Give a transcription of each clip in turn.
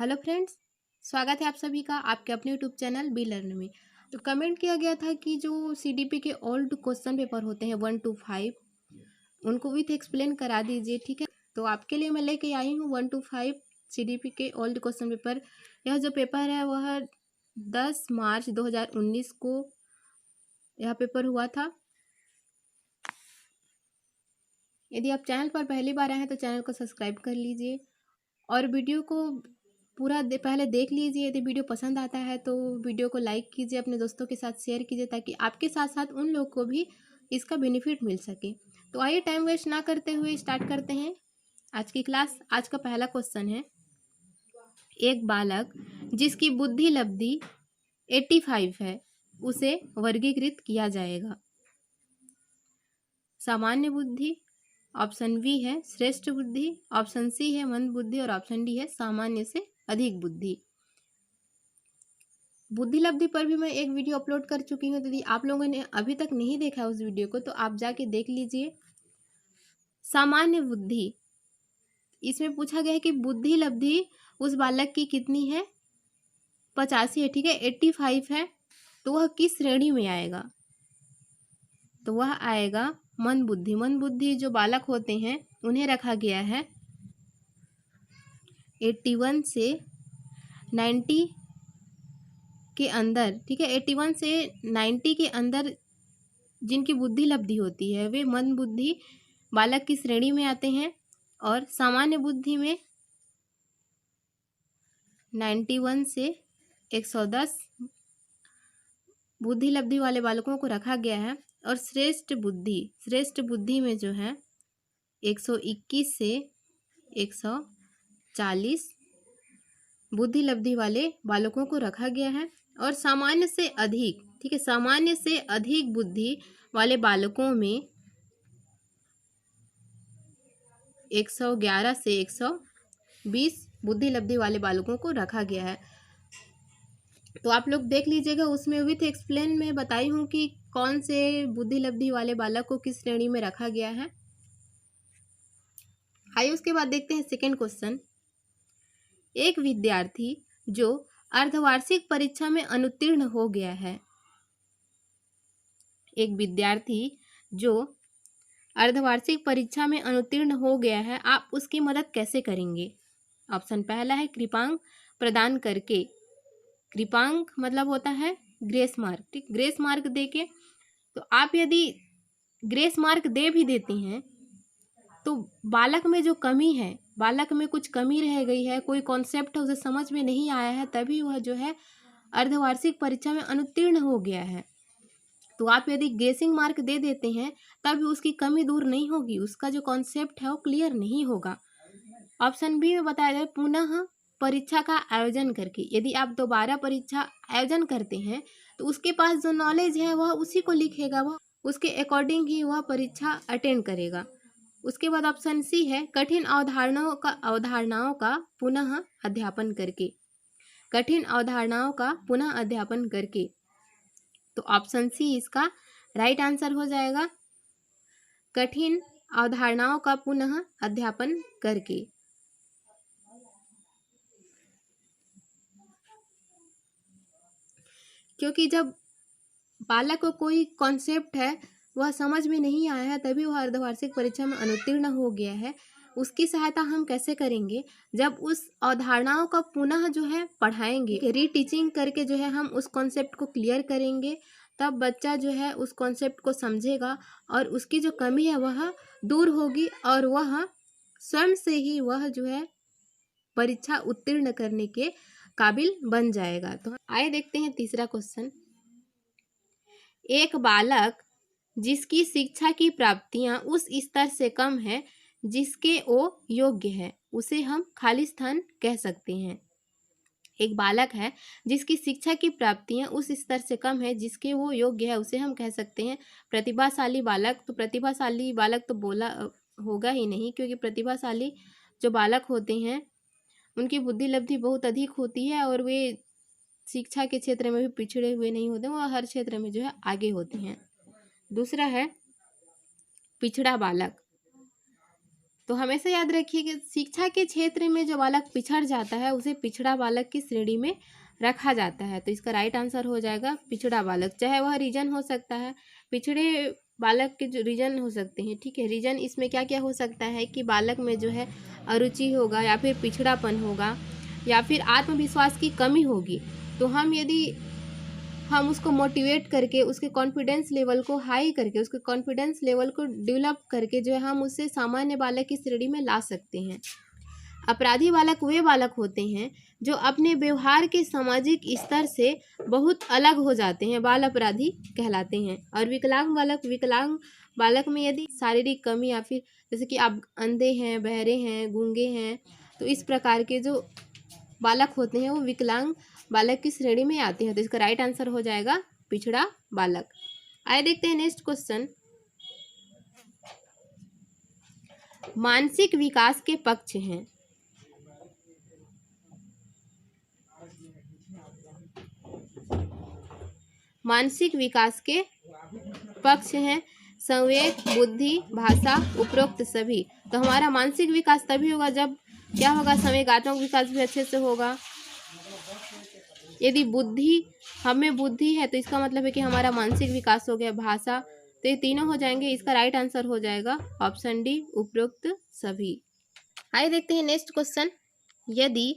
Hello friends, स्वागत है आप सभी का आपके अपने यूट्यूब चैनल बी लर्न में। तो कमेंट किया गया था कि जो सीडीपी के ओल्ड क्वेश्चन पेपर होते हैं 1 to 5 उनको विथ एक्सप्लेन करा दीजिए, ठीक है। तो आपके लिए मैं लेके आई हूँ 1 to 5 सीडीपी के ओल्ड क्वेश्चन पेपर। यह जो पेपर है वह 10 मार्च 2019 को यह पेपर हुआ था। यदि आप चैनल पर पहली बार आए हैं तो चैनल को सब्सक्राइब कर लीजिए और वीडियो को पूरा पहले देख लीजिए। यदि वीडियो पसंद आता है तो वीडियो को लाइक कीजिए, अपने दोस्तों के साथ शेयर कीजिए ताकि आपके साथ साथ उन लोग को भी इसका बेनिफिट मिल सके। तो आइए टाइम वेस्ट ना करते हुए स्टार्ट करते हैं आज की क्लास। आज का पहला क्वेश्चन है, एक बालक जिसकी बुद्धि लब्धि 85 है उसे वर्गीकृत किया जाएगा। सामान्य बुद्धि, ऑप्शन बी है श्रेष्ठ बुद्धि, ऑप्शन सी है मंद बुद्धि और ऑप्शन डी है सामान्य से अधिक बुद्धि। बुद्धि लब्धि पर भी मैं एक वीडियो अपलोड कर चुकी हूँ, तो यदि आप लोगों ने अभी तक नहीं देखा उस वीडियो को तो आप जाके देख लीजिए। सामान्य बुद्धि, इसमें पूछा गया है कि बुद्धि लब्धि उस बालक की कितनी है, 85 है, ठीक है, 85 है, तो वह किस श्रेणी में आएगा? तो वह आएगा मंद बुद्धि। मंद बुद्धि जो बालक होते हैं उन्हें रखा गया है 81 से 90 के अंदर, ठीक है, 81 से 90 के अंदर जिनकी बुद्धि लब्धि होती है वे मंद बुद्धि बालक की श्रेणी में आते हैं। और सामान्य बुद्धि में 91 से 110 बुद्धि लब्धि वाले बालकों को रखा गया है। और श्रेष्ठ बुद्धि में जो है 121 से 140 बुद्धि लब्धि वाले बालकों को रखा गया है। और सामान्य से अधिक, ठीक है, सामान्य से अधिक बुद्धि वाले बालकों में 111 से 120 बुद्धि लब्धि वाले बालकों को रखा गया है। तो आप लोग देख लीजिएगा, उसमें विथ एक्सप्लेन में बताई हूँ कि कौन से बुद्धि लब्धि वाले बालक को किस श्रेणी में रखा गया है। आइए उसके बाद देखते हैं सेकेंड क्वेश्चन। एक विद्यार्थी जो अर्धवार्षिक परीक्षा में अनुत्तीर्ण हो गया है, एक विद्यार्थी जो अर्धवार्षिक परीक्षा में अनुत्तीर्ण हो गया है, आप उसकी मदद कैसे करेंगे? ऑप्शन पहला है कृपांक प्रदान करके। कृपांक मतलब होता है ग्रेस मार्क, ठीक, ग्रेस मार्क देके। तो आप यदि ग्रेस मार्क दे भी देते हैं तो बालक में जो कमी है, बालक में कुछ कमी रह गई है, कोई कॉन्सेप्ट उसे समझ में नहीं आया है, तभी वह जो है अर्धवार्षिक परीक्षा में अनुत्तीर्ण हो गया है। तो आप यदि ग्रेसिंग मार्क दे देते हैं तब भी उसकी कमी दूर नहीं होगी, उसका जो कॉन्सेप्ट है वो क्लियर नहीं होगा। ऑप्शन बी में बताया जाए पुनः परीक्षा का आयोजन करके। यदि आप दोबारा परीक्षा आयोजन करते हैं तो उसके पास जो नॉलेज है वह उसी को लिखेगा, वह उसके अकॉर्डिंग ही वह परीक्षा अटेंड करेगा। उसके बाद ऑप्शन सी है कठिन अवधारणाओं का पुनः अध्यापन करके। कठिन अवधारणाओं का पुनः अध्यापन करके। तो ऑप्शन सी इसका राइट आंसर हो जाएगा, कठिन अवधारणाओं का पुनः अध्यापन करके। क्योंकि जब बालक को कोई कॉन्सेप्ट है वह समझ में नहीं आया है तभी वह अर्धवार्षिक परीक्षा में अनुत्तीर्ण हो गया है, उसकी सहायता हम कैसे करेंगे? जब उस अवधारणाओं का पुनः जो है पढ़ाएंगे, रीटीचिंग करके जो है हम उस कॉन्सेप्ट को क्लियर करेंगे, तब बच्चा जो है उस कॉन्सेप्ट को समझेगा और उसकी जो कमी है वह दूर होगी और वह स्वयं से ही वह जो है परीक्षा उत्तीर्ण करने के काबिल बन जाएगा। तो आइए देखते हैं तीसरा क्वेश्चन। एक बालक जिसकी शिक्षा की प्राप्तियां उस स्तर से कम है जिसके वो योग्य है उसे हम खाली स्थान कह सकते हैं। एक बालक है जिसकी शिक्षा की प्राप्तियां उस स्तर से कम है जिसके वो योग्य है उसे हम कह सकते हैं प्रतिभाशाली बालक। तो प्रतिभाशाली बालक तो बोला होगा ही नहीं, क्योंकि प्रतिभाशाली जो बालक होते हैं उनकी बुद्धि लब्धि बहुत अधिक होती है और वे शिक्षा के क्षेत्र में भी पिछड़े हुए नहीं होते, वह हर क्षेत्र में जो है आगे होते हैं। दूसरा है पिछड़ा बालक। तो हमेशा याद रखिए कि शिक्षा के क्षेत्र में जो बालक पिछड़ जाता है उसे पिछड़ा बालक की श्रेणी में रखा जाता है। तो इसका राइट आंसर हो जाएगा पिछड़ा बालक। चाहे वह रीजन हो सकता है, पिछड़े बालक के जो रीजन हो सकते हैं, ठीक है। रीजन इसमें क्या क्या हो सकता है कि बालक में जो है अरुचि होगा, या फिर पिछड़ापन होगा, या फिर आत्मविश्वास की कमी होगी। तो हम उसको मोटिवेट करके, उसके कॉन्फिडेंस लेवल को हाई करके, उसके कॉन्फिडेंस लेवल को डेवलप करके जो है हम उसे सामान्य बालक की श्रेणी में ला सकते हैं। अपराधी बालक वे बालक होते हैं जो अपने व्यवहार के सामाजिक स्तर से बहुत अलग हो जाते हैं, बाल अपराधी कहलाते हैं। और विकलांग बालक में यदि शारीरिक कमी, या फिर जैसे कि आप अंधे हैं, बहरे हैं, गूंगे हैं, तो इस प्रकार के जो बालक होते हैं वो विकलांग बालक की श्रेणी में आते हैं। तो इसका राइट आंसर हो जाएगा पिछड़ा बालक। आइए देखते हैं नेक्स्ट क्वेश्चन। मानसिक विकास के पक्ष हैं। मानसिक विकास के पक्ष हैं संवेग, बुद्धि, भाषा, उपरोक्त सभी। तो हमारा मानसिक विकास तभी होगा जब क्या होगा, संवेगात्मक विकास भी अच्छे से होगा। यदि हमें बुद्धि है तो इसका मतलब है कि हमारा मानसिक विकास हो गया। भाषा, तो ये तीनों हो जाएंगे। इसका राइट आंसर हो जाएगा ऑप्शन डी, उपरोक्त सभी। आइए देखते हैं नेक्स्ट क्वेश्चन। यदि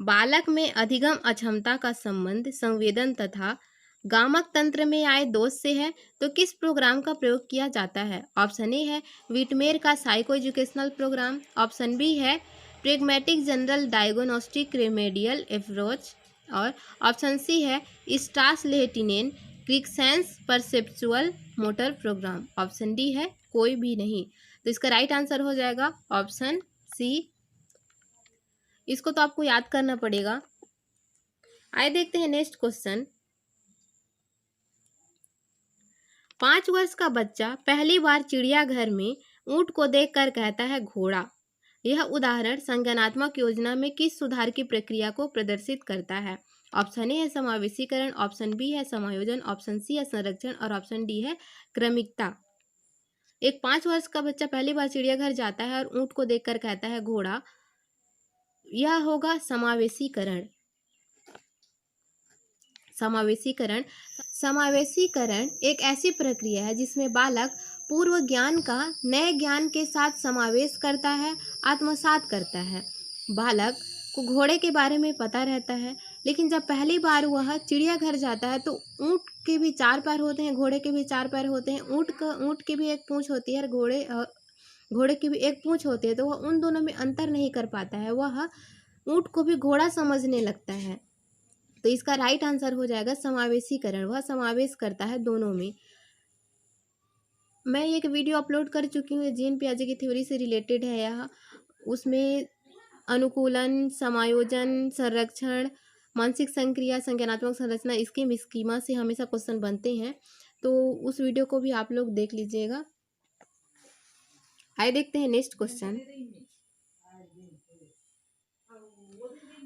बालक में अधिगम अक्षमता का संबंध संवेदन तथा गामक तंत्र में आए दोष से है तो किस प्रोग्राम का प्रयोग किया जाता है? ऑप्शन ए है विटमेर का psycho educational program, option B है pragmatic general diagnostic remedial approach, और ऑप्शन सी है Strauss Lehtinen Cruickshank's perceptual motor program. Option D है कोई भी नहीं। तो इसका राइट आंसर हो जाएगा ऑप्शन सी। इसको तो आपको याद करना पड़ेगा। आइए देखते हैं नेक्स्ट क्वेश्चन। 5 वर्ष का बच्चा पहली बार चिड़ियाघर में ऊंट को देखकर कहता है घोड़ा। यह उदाहरण संज्ञानात्मक योजना में किस सुधार की प्रक्रिया को प्रदर्शित करता है? ऑप्शन ए है समावेशीकरण, ऑप्शन बी है समायोजन, ऑप्शन सी है संरक्षण, और ऑप्शन डी है क्रमिकता। एक 5 वर्ष का बच्चा पहली बार चिड़ियाघर जाता है और ऊंट को देखकर कहता है घोड़ा। यह होगा समावेशीकरण। समावेशीकरण एक ऐसी प्रक्रिया है जिसमें बालक पूर्व ज्ञान का नए ज्ञान के साथ समावेश करता है, आत्मसात करता है। बालक को घोड़े के बारे में पता रहता है, लेकिन जब पहली बार वह चिड़ियाघर जाता है तो ऊंट के भी 4 पैर होते हैं, घोड़े के भी 4 पैर होते हैं। ऊंट की भी एक पूंछ होती है और घोड़े की भी एक पूंछ होती है। तो वह उन दोनों में अंतर नहीं कर पाता है, वह ऊंट को भी घोड़ा समझने लगता है। तो इसका राइट आंसर हो जाएगा समावेशीकरण। वह समावेश करता है दोनों में। मैं एक वीडियो अपलोड कर चुकी हूँ, जीन पियाजे की थ्योरी से रिलेटेड है यह। उसमें अनुकूलन, समायोजन, संरक्षण, मानसिक संक्रिया, संज्ञानात्मक संरचना, स्कीमा से हमेशा क्वेश्चन बनते हैं। तो उस वीडियो को भी आप लोग देख लीजिएगा। आइए देखते हैं नेक्स्ट क्वेश्चन।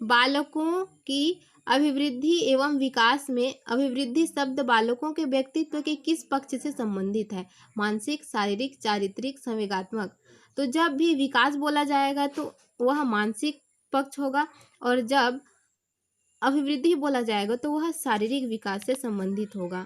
बालकों की अभिवृद्धि एवं विकास में अभिवृद्धि शब्द बालकों के व्यक्तित्व के किस पक्ष से संबंधित है? मानसिक, शारीरिक, चारित्रिक, संवेगात्मक। तो जब भी विकास बोला जाएगा तो वह मानसिक पक्ष होगा, और जब अभिवृद्धि बोला जाएगा तो वह शारीरिक विकास से संबंधित होगा।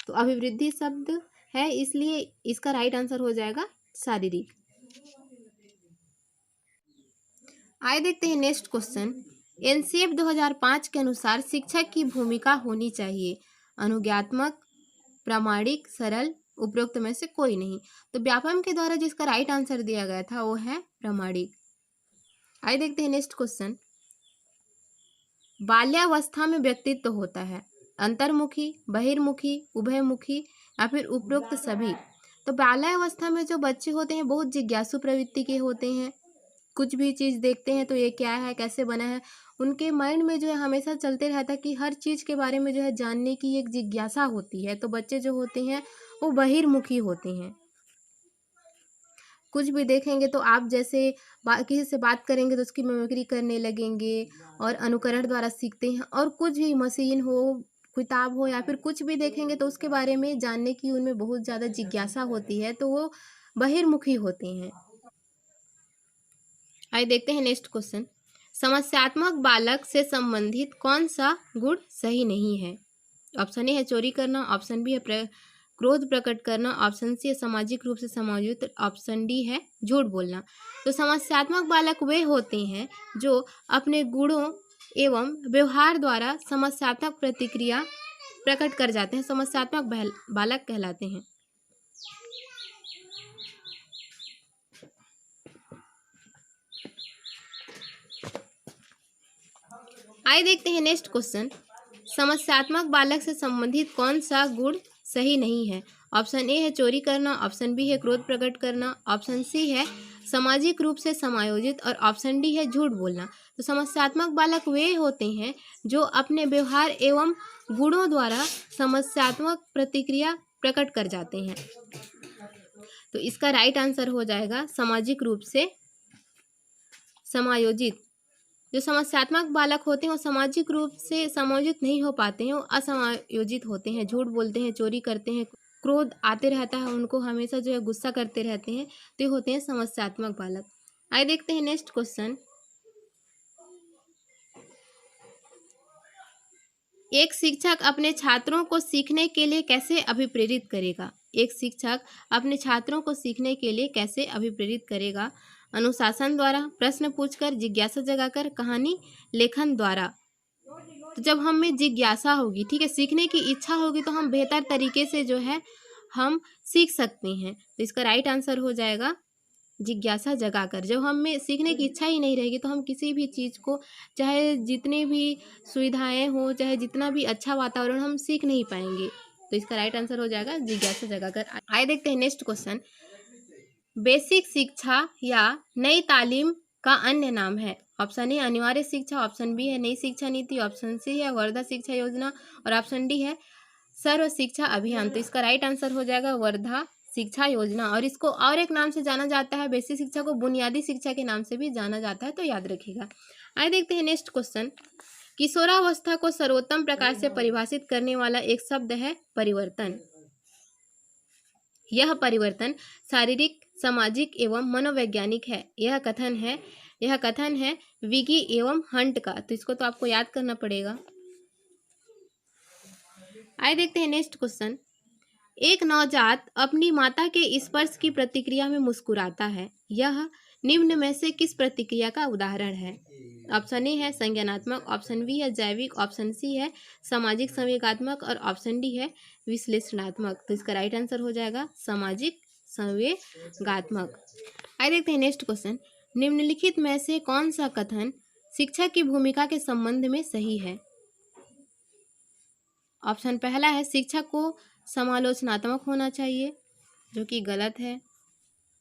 तो अभिवृद्धि शब्द है, इसलिए इसका राइट आंसर हो जाएगा शारीरिक। आइए देखते हैं नेक्स्ट क्वेश्चन। एनसीएफ 2005 के अनुसार शिक्षक की भूमिका होनी चाहिए अनुज्ञात्मक, प्रामाणिक, सरल, उपरोक्त में से कोई नहीं। तो व्यापम के द्वारा जिसका राइट आंसर दिया गया था वो है प्रामाणिक। आइए देखते हैं नेक्स्ट क्वेश्चन। बाल्यावस्था में व्यक्तित्व होता है अंतर्मुखी, बहिर्मुखी, उभयमुखी, या फिर उपरोक्त सभी। तो बाल्यावस्था में जो बच्चे होते हैं बहुत जिज्ञासु प्रवृत्ति के होते हैं। कुछ भी चीज़ देखते हैं तो ये क्या है, कैसे बना है, उनके माइंड में जो है हमेशा चलते रहता है कि हर चीज़ के बारे में जो है जानने की एक जिज्ञासा होती है। तो बच्चे जो होते हैं वो बहिर्मुखी होते हैं। कुछ भी देखेंगे तो आप जैसे किसी से बात करेंगे तो उसकी मिमिक्री करने लगेंगे और अनुकरण द्वारा सीखते हैं। और कुछ भी मशीन हो, किताब हो, या फिर कुछ भी देखेंगे तो उसके बारे में जानने की उनमें बहुत ज़्यादा जिज्ञासा होती है, तो वो बहिर्मुखी होते हैं। आइए देखते हैं नेक्स्ट क्वेश्चन। समस्यात्मक बालक से संबंधित कौन सा गुण सही नहीं है? ऑप्शन ए है चोरी करना, ऑप्शन बी है क्रोध प्रकट करना, ऑप्शन सी है सामाजिक रूप से समायोजित, ऑप्शन डी है झूठ बोलना। तो समस्यात्मक बालक वे होते हैं जो अपने गुणों एवं व्यवहार द्वारा समस्यात्मक प्रतिक्रिया प्रकट कर जाते हैं, समस्यात्मक बालक कहलाते हैं। आइए देखते हैं नेक्स्ट क्वेश्चन। समस्यात्मक बालक से संबंधित कौन सा गुण सही नहीं है? ऑप्शन ए है चोरी करना, ऑप्शन बी है क्रोध प्रकट करना, ऑप्शन सी है सामाजिक रूप से समायोजित और ऑप्शन डी है झूठ बोलना। तो समस्यात्मक बालक वे होते हैं जो अपने व्यवहार एवं गुणों द्वारा समस्यात्मक प्रतिक्रिया प्रकट कर जाते हैं। तो इसका राइट आंसर हो जाएगा सामाजिक रूप से समायोजित। जो समस्यात्मक बालक होते हैं वो सामाजिक रूप से समायोजित नहीं हो पाते हैं, वो असमायोजित होते हैं, झूठ बोलते हैं, चोरी करते हैं, क्रोध आते रहता है उनको, हमेशा जो है गुस्सा करते रहते हैं, तो ये होते हैं समस्यात्मक बालक। आइए देखते हैं नेक्स्ट क्वेश्चन। एक शिक्षक अपने छात्रों को सीखने के लिए कैसे अभिप्रेरित करेगा? एक शिक्षक अपने छात्रों को सीखने के लिए कैसे अभिप्रेरित करेगा? अनुशासन द्वारा, प्रश्न पूछकर, जिज्ञासा जगाकर, कहानी लेखन द्वारा। तो जब हम में जिज्ञासा होगी, ठीक है, सीखने की इच्छा होगी, तो हम बेहतर तरीके से जो है हम सीख सकते हैं। तो इसका राइट आंसर हो जाएगा जिज्ञासा जगाकर। जब हम में सीखने की इच्छा ही नहीं रहेगी तो हम किसी भी चीज़ को, चाहे जितनी भी सुविधाएं हो, चाहे जितना भी अच्छा वातावरण, हम सीख नहीं पाएंगे। तो इसका राइट आंसर हो जाएगा जिज्ञासा जगाकर। आइए देखते हैं नेक्स्ट क्वेश्चन। बेसिक शिक्षा या नई तालीम का अन्य नाम है? ऑप्शन ए अनिवार्य शिक्षा, ऑप्शन बी है नई शिक्षा नीति, ऑप्शन सी है वर्धा शिक्षा योजना और ऑप्शन डी है सर्व शिक्षा अभियान। तो इसका राइट आंसर हो जाएगा वर्धा शिक्षा योजना। और इसको और एक नाम से जाना जाता है, बेसिक शिक्षा को बुनियादी शिक्षा के नाम से भी जाना जाता है, तो याद रखिएगा। आइए देखते हैं नेक्स्ट क्वेश्चन। किशोरावस्था को सर्वोत्तम प्रकार से परिभाषित करने वाला एक शब्द है परिवर्तन। यह परिवर्तन शारीरिक, सामाजिक एवं मनोवैज्ञानिक है। यह कथन है विगी एवं हंट का। तो इसको तो आपको याद करना पड़ेगा। आइए देखते हैं नेक्स्ट क्वेश्चन। एक नवजात अपनी माता के स्पर्श की प्रतिक्रिया में मुस्कुराता है। यह निम्न में से किस प्रतिक्रिया का उदाहरण है? ऑप्शन ए है संज्ञानात्मक, ऑप्शन बी है जैविक, ऑप्शन सी है सामाजिक संवेगात्मक और ऑप्शन डी है विश्लेषणात्मक। तो इसका राइट आंसर हो जाएगा सामाजिक संवेगात्मक। आइए देखते हैं नेक्स्ट क्वेश्चन। निम्नलिखित में से कौन सा कथन शिक्षक की भूमिका के संबंध में सही है? ऑप्शन पहला है शिक्षक को समालोचनात्मक होना चाहिए, जो कि गलत है।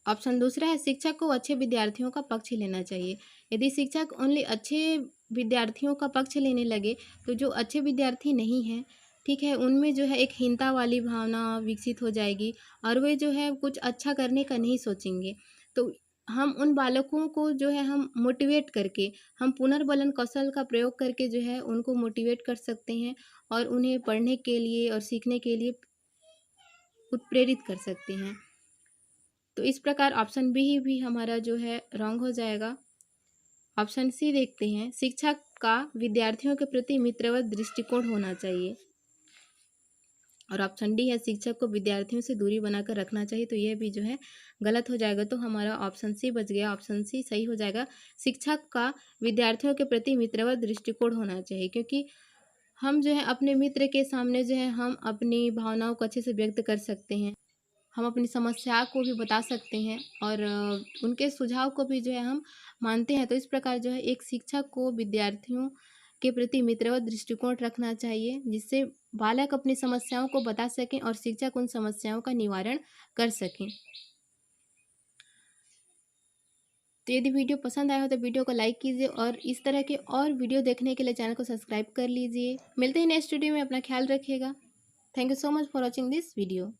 ऑप्शन दूसरा है शिक्षक को अच्छे विद्यार्थियों का पक्ष लेना चाहिए। यदि शिक्षक ओनली अच्छे विद्यार्थियों का पक्ष लेने लगे तो जो अच्छे विद्यार्थी नहीं हैं, ठीक है, उनमें जो है एक हीनता वाली भावना विकसित हो जाएगी और वे जो है कुछ अच्छा करने का नहीं सोचेंगे। तो हम उन बालकों को जो है हम मोटिवेट करके, हम पुनर्बलन कौशल का प्रयोग करके जो है उनको मोटिवेट कर सकते हैं और उन्हें पढ़ने के लिए और सीखने के लिए उत्प्रेरित कर सकते हैं। तो इस प्रकार ऑप्शन बी भी हमारा जो है रॉन्ग हो जाएगा। ऑप्शन सी देखते हैं, शिक्षक का विद्यार्थियों के प्रति मित्रवत दृष्टिकोण होना चाहिए। और ऑप्शन डी है शिक्षक को विद्यार्थियों से दूरी बनाकर रखना चाहिए। तो यह भी जो है गलत हो जाएगा। तो हमारा ऑप्शन सी बच गया, ऑप्शन सी सही हो जाएगा। शिक्षक का विद्यार्थियों के प्रति मित्रवत दृष्टिकोण होना चाहिए, क्योंकि हम जो है अपने मित्र के सामने जो है हम अपनी भावनाओं को अच्छे से व्यक्त कर सकते हैं, हम अपनी समस्या को भी बता सकते हैं और उनके सुझाव को भी जो है हम मानते हैं। तो इस प्रकार जो है एक शिक्षक को विद्यार्थियों के प्रति मित्रवत दृष्टिकोण रखना चाहिए, जिससे बालक अपनी समस्याओं को बता सकें और शिक्षक उन समस्याओं का निवारण कर सकें। तो यदि वीडियो पसंद आया हो तो वीडियो को लाइक कीजिए और इस तरह के और वीडियो देखने के लिए चैनल को सब्सक्राइब कर लीजिए। मिलते हैं नेक्स्ट वीडियो में, अपना ख्याल रखिएगा। Thank you so much for watching this video.